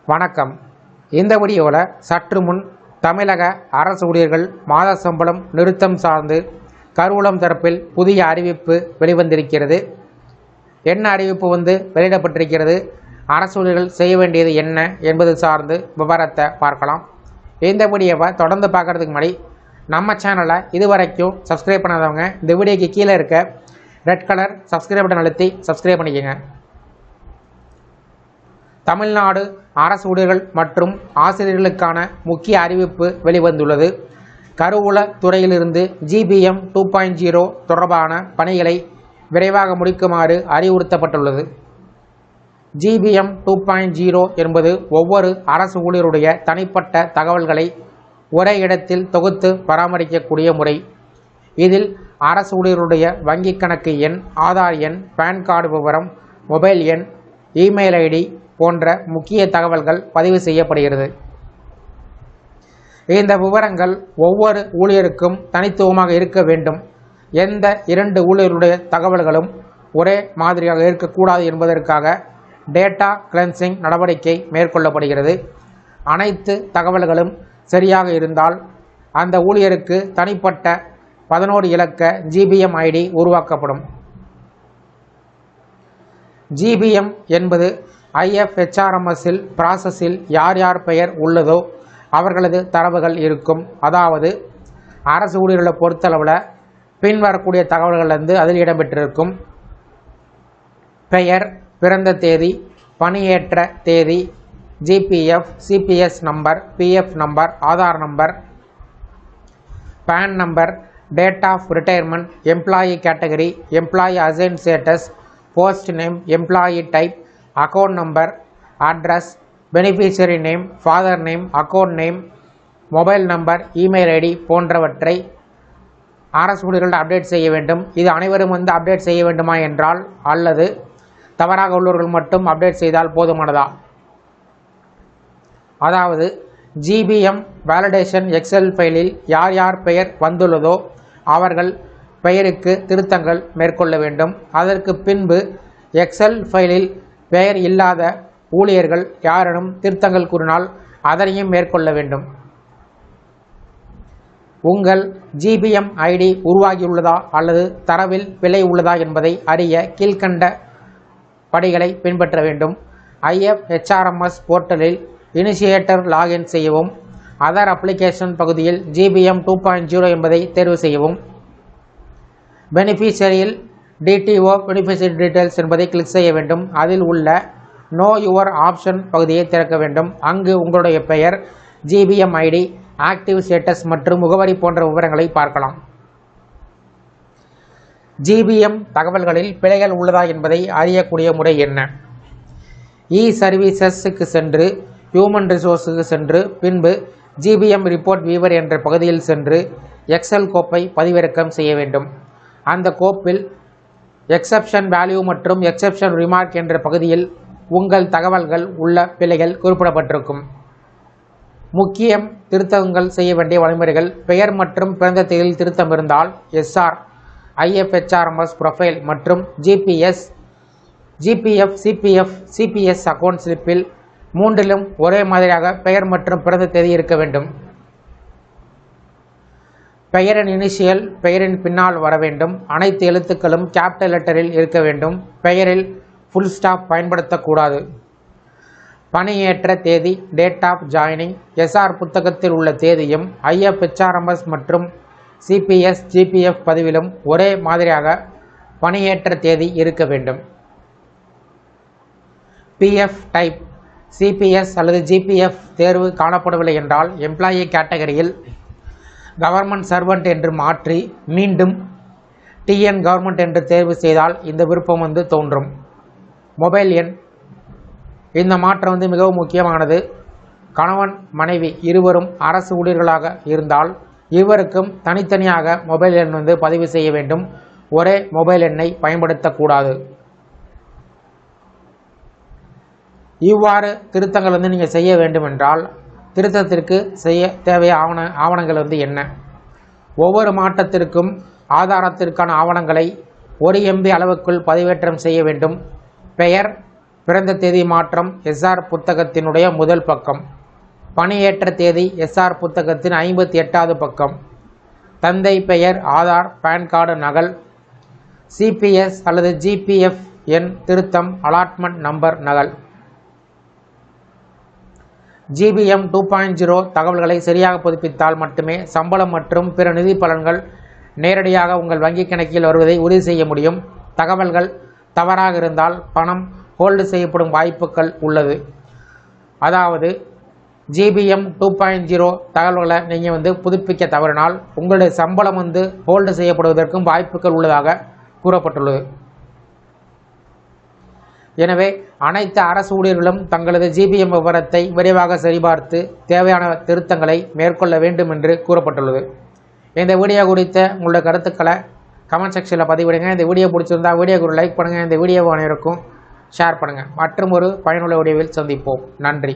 வணக்கம். இந்த வீடியோவில் சற்று முன் தமிழக அரசு ஊழியர்கள் மாத சம்பளம் நிறுத்தம் சார்ந்து கருவூலம் தரப்பில் புதிய அறிவிப்பு வெளிவந்திருக்கிறது. என்ன அறிவிப்பு வெளியிடப்பட்டிருக்கிறது, அரசு ஊழியர்கள் செய்ய வேண்டியது என்ன என்பது சார்ந்து விவரத்தை பார்க்கலாம். இந்த வீடியோவை தொடர்ந்து பார்க்குறதுக்கு முன்னாடி நம்ம சேனலை இதுவரைக்கும் சப்ஸ்கிரைப் பண்ணாதவங்க இந்த வீடியோக்கு கீழே இருக்க ரெட் கலர் சப்ஸ்கிரைப் பட்டன் அழுத்தி சப்ஸ்கிரைப் பண்ணிக்கோங்க. தமிழ்நாடு அரசு ஊழியர்கள் மற்றும் ஆசிரியர்களுக்கான முக்கிய அறிவிப்பு வெளிவந்துள்ளது. கருவூல துறையிலிருந்து GBM 2.0 தொடர்பான பணிகளை விரைவாக முடிக்குமாறு அறிவுறுத்தப்பட்டுள்ளது. GBM 2.0 என்பது ஒவ்வொரு அரசு ஊழியருடைய தனிப்பட்ட தகவல்களை ஒரே இடத்தில் தொகுத்து பராமரிக்கக்கூடிய முறை. இதில் அரசு ஊழியருடைய வங்கிக் கணக்கு எண், ஆதார் எண், பான் கார்டு விவரம், மொபைல் எண், இமெயில் ஐடி போன்ற முக்கிய தகவல்கள் பதிவு செய்யப்படுகிறது. இந்த விவரங்கள் ஒவ்வொரு ஊழியருக்கும் தனித்துவமாக இருக்க வேண்டும். எந்த இரண்டு ஊழியருடைய தகவல்களும் ஒரே மாதிரியாக இருக்கக்கூடாது என்பதற்காக டேட்டா கிளென்சிங் நடவடிக்கை மேற்கொள்ளப்படுகிறது. அனைத்து தகவல்களும் சரியாக இருந்தால் அந்த ஊழியருக்கு தனிப்பட்ட 11 இலக்க GBM ஐடி உருவாக்கப்படும். GBM என்பது IFHRMS ப்ராசஸில் யார் யார் பெயர் உள்ளதோ அவர்களது தரவுகள் இருக்கும். அதாவது அரசு ஊழியர்களை பொறுத்தளவில் பின்வரக்கூடிய தகவல்கள் அதில் இடம்பெற்றிருக்கும்: பெயர், பிறந்த தேதி, பணியேற்ற தேதி, GPF, CPS number, PF number, Aadhaar number, PAN number, date of retirement, employee category, employee assign status, post name, employee type, account number, address, beneficiary name, father name, account name, mobile number, email ID போன்றவற்றை அரசு ஊழியர்கள் update செய்ய வேண்டும். இது அனைவரும் update செய்ய வேண்டுமா என்றால், அல்லது தவறாக உள்ளவர்கள் மட்டும் அப்டேட் செய்தால் போதுமானதா? அதாவது GBM வேலிடேஷன் எக்ஸல் ஃபைலில் யார் யார் பெயர் வந்துள்ளதோ அவர்கள் பெயருக்கு திருத்தங்கள் மேற்கொள்ள வேண்டும். அதற்கு பின்பு எக்ஸல் ஃபைலில் பெயர் இல்லாத ஊழியர்கள் யாரிடம் திருத்தங்கள் கூறினால் அதனையும் மேற்கொள்ள வேண்டும். உங்கள் GBM ஐடி உருவாகியுள்ளதா அல்லது தரவில் பிழை உள்ளதா என்பதை அறிய கீழ்கண்ட படிகளை பின்பற்ற வேண்டும். IFHRMS போர்ட்டலில் இனிஷியேட்டர் லாகின் செய்யவும். அதர் அப்ளிகேஷன் பகுதியில் GBM 2.0 என்பதை தேர்வு செய்யவும். பெனிஃபிஷரியில் DTO பெனிஃபிஷரி டீட்டெயில்ஸ் என்பதை கிளிக் செய்ய வேண்டும். அதில் உள்ள நோ யுவர் ஆப்ஷன் பகுதியை திறக்க வேண்டும். அங்கு உங்களுடைய பெயர், GBM ஐடி, ஆக்டிவ் ஸ்டேட்டஸ் மற்றும் முகவரி போன்ற விவரங்களை பார்க்கலாம். GBM தகவல்களில் பிழைகள் உள்ளதா என்பதை அறியக்கூடிய முறை என்ன? சர்வீசஸுக்கு சென்று, ஹியூமன் ரிசோர்ஸுக்கு சென்று, பின்பு GBM ரிப்போர்ட் வியூவர் என்ற பகுதியில் சென்று எக்ஸல் கோப்பை பதிவிறக்கம் செய்ய வேண்டும். அந்த கோப்பில் எக்ஸப்ஷன் வேல்யூ மற்றும் எக்ஸப்ஷன் ரிமார்க் என்ற பகுதியில் உங்கள் தகவல்கள் உள்ள பிழைகள் குறிப்பிடப்பட்டிருக்கும். முக்கியம் திருத்தங்கள் செய்ய வேண்டிய வழிமுறைகள்: பெயர் மற்றும் பிறந்த தேதியில் திருத்தம் இருந்தால் SR, IFHRMS ப்ரொஃபைல் மற்றும் GPS, GPF, CPS அக்கௌண்ட் ஸ்லிப்பில் மூன்றிலும் ஒரே மாதிரியாக பெயர் மற்றும் பிறந்த தேதி இருக்க வேண்டும். பெயரின் இனிஷியல் பெயரின் பின்னால் வர வேண்டும். அனைத்து எழுத்துக்களும் கேபிட்டல் லெட்டரில் இருக்க வேண்டும். பெயரில் ஃபுல் ஸ்டாப் பயன்படுத்தக்கூடாது. பணியேற்ற தேதி, டேட் ஆஃப் ஜாயினிங், SR புத்தகத்தில் உள்ள தேதியும் IFHRMS மற்றும் CPS, GPF பதிவிலும் ஒரே மாதிரியாக பணியேற்ற தேதி இருக்க வேண்டும். PF டைப், CPS அல்லது GPF தேர்வு காணப்படவில்லை என்றால் எம்ப்ளாயி கேட்டகரியில் கவர்மெண்ட் சர்வெண்ட் என்று மாற்றி மீண்டும் TN கவர்மெண்ட் என்று தேர்வு செய்தால் இந்த விருப்பம் தோன்றும். மொபைல் எண், இந்த மாற்றம் மிகவும் முக்கியமானது. கணவன் மனைவி இருவரும் அரசு ஊழியர்களாக இருந்தால் இருவருக்கும் தனித்தனியாக மொபைல் எண் பதிவு செய்ய வேண்டும். ஒரே மொபைல் எண்ணை பயன்படுத்தக்கூடாது. இவ்வாறு திருத்தங்கள் நீங்கள் செய்ய வேண்டுமென்றால் திருத்தத்திற்கு செய்ய தேவைய ஆவணங்கள் என்ன? ஒவ்வொரு மாற்றத்திற்கும் ஆதாரத்திற்கான ஆவணங்களை 1 MB அளவுக்குள் பதிவேற்றம் செய்ய வேண்டும். பெயர், பிறந்த தேதி மாற்றம் எஸ்ஆர் புத்தகத்தினுடைய முதல் பக்கம். பணியேற்ற தேதி எஸ்ஆர் புத்தகத்தின் 58வது பக்கம். தந்தை பெயர், ஆதார், பேன் கார்டு நகல், சிபிஎஸ் அல்லது ஜிபிஎஃப் எண் திருத்தம், அலாட்மெண்ட் நம்பர் நகல். GBM 2.0 தகவல்களை சரியாக புதுப்பித்தால் மட்டுமே சம்பளம் மற்றும் பிற நிதி பலன்கள் நேரடியாக உங்கள் வங்கிக் கணக்கில் வருவதை உறுதி செய்ய முடியும். தகவல்கள் தவறாக இருந்தால் பணம் ஹோல்டு செய்யப்படும் வாய்ப்புகள் உள்ளது. அதாவது GBM 2.0 தகவல்களை நீங்கள் புதுப்பிக்க தவறினால் உங்களுடைய சம்பளம் ஹோல்டு செய்யப்படுவதற்கும் வாய்ப்புகள் உள்ளதாக கூறப்பட்டுள்ளது. எனவே அனைத்து அரசு ஊழியர்களும் தங்களது GBM விவரத்தை விரைவாக சரிபார்த்து தேவையான திருத்தங்களை மேற்கொள்ள வேண்டும் என்று கூறப்பட்டுள்ளது. இந்த வீடியோ குறித்த உங்களுடைய கருத்துக்களை கமெண்ட் செக்ஷனில் பதிவிடுங்க. இந்த வீடியோ பிடிச்சிருந்தா வீடியோக்கு ஒரு லைக் பண்ணுங்கள். இந்த வீடியோவை அனைவருக்கும் ஷேர் பண்ணுங்கள். மற்றும் ஒரு பயனுள்ள வீடியோவில் சந்திப்போம். நன்றி.